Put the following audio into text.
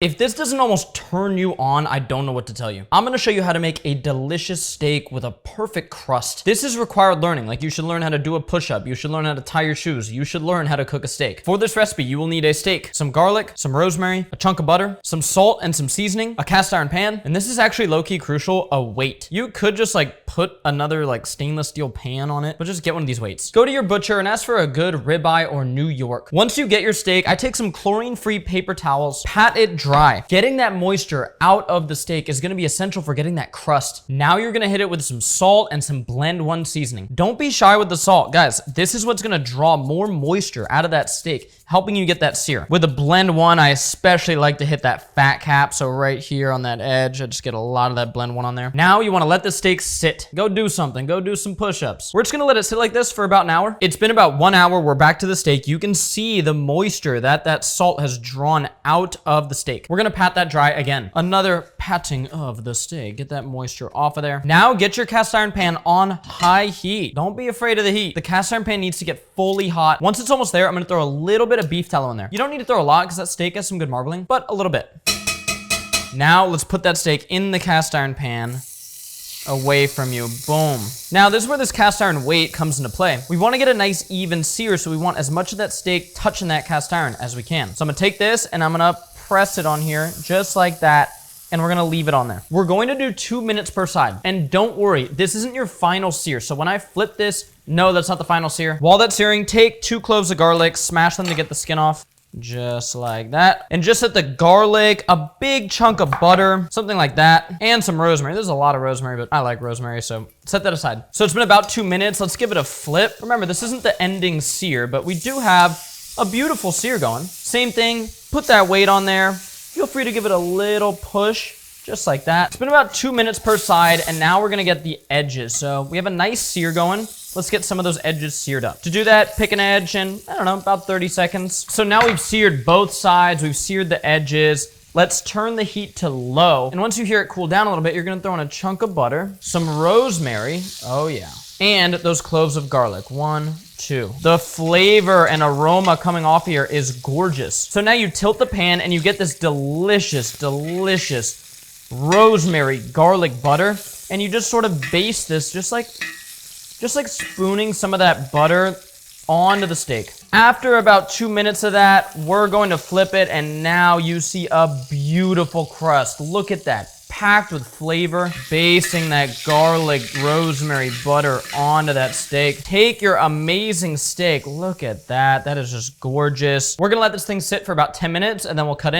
If this doesn't almost turn you on, I don't know what to tell you. I'm gonna show you how to make a delicious steak with a perfect crust. This is required learning. Like, you should learn how to do a push-up. You should learn how to tie your shoes. You should learn how to cook a steak. For this recipe, you will need a steak, some garlic, some rosemary, a chunk of butter, some salt and some seasoning, a cast iron pan, and this is actually low-key crucial, a weight. You could just like put another like stainless steel pan on it, but just get one of these weights. Go to your butcher and ask for a good ribeye or New York. Once you get your steak, I take some chlorine-free paper towels, pat it dry. Getting that moisture out of the steak is gonna be essential for getting that crust. Now you're gonna hit it with some salt and some blend one seasoning. Don't be shy with the salt. Guys, this is what's gonna draw more moisture out of that steak, helping you get that sear. With a blend one, I especially like to hit that fat cap. So right here on that edge, I just get a lot of that blend one on there. Now you wanna let the steak sit. Go do something, go do some push-ups. We're just gonna let it sit like this for about an hour. It's been about 1 hour, we're back to the steak. You can see the moisture that salt has drawn out of the steak. We're gonna pat that dry again. Another patting of the steak. Get that moisture off of there. Now get your cast iron pan on high heat. Don't be afraid of the heat. The cast iron pan needs to get fully hot. Once it's almost there, I'm gonna throw a little bit of beef tallow in there. You don't need to throw a lot because that steak has some good marbling, but a little bit. Now let's put that steak in the cast iron pan away from you. Boom. Now this is where this cast iron weight comes into play. We want to get a nice even sear, so we want as much of that steak touching that cast iron as we can. So I'm gonna take this and I'm gonna press it on here just like that, and we're gonna leave it on there. We're going to do 2 minutes per side. And don't worry, this isn't your final sear. So when I flip this, no, that's not the final sear. While that's searing, take 2 cloves of garlic, smash them to get the skin off. Just like that. And just hit the garlic, a big chunk of butter, something like that, and some rosemary. There's a lot of rosemary, but I like rosemary, so set that aside. So it's been about 2 minutes. Let's give it a flip. Remember, this isn't the ending sear, but we do have a beautiful sear going. Same thing, put that weight on there. Feel free to give it a little push, just like that. It's been about 2 minutes per side, and now we're gonna get the edges. So we have a nice sear going. Let's get some of those edges seared up. To do that, pick an edge and, I don't know, about 30 seconds. So now we've seared both sides. We've seared the edges. Let's turn the heat to low. And once you hear it cool down a little bit, you're gonna throw in a chunk of butter, some rosemary, oh yeah, and those cloves of garlic. 1, 2. The flavor and aroma coming off here is gorgeous. So now you tilt the pan and you get this delicious, delicious rosemary garlic butter, and you just sort of baste this just like spooning some of that butter onto the steak. After about 2 minutes of that, we're going to flip it, and now you see a beautiful crust. Look at that, packed with flavor, basting that garlic, rosemary, butter onto that steak. Take your amazing steak, look at that, that is just gorgeous. We're gonna let this thing sit for about 10 minutes, and then we'll cut in.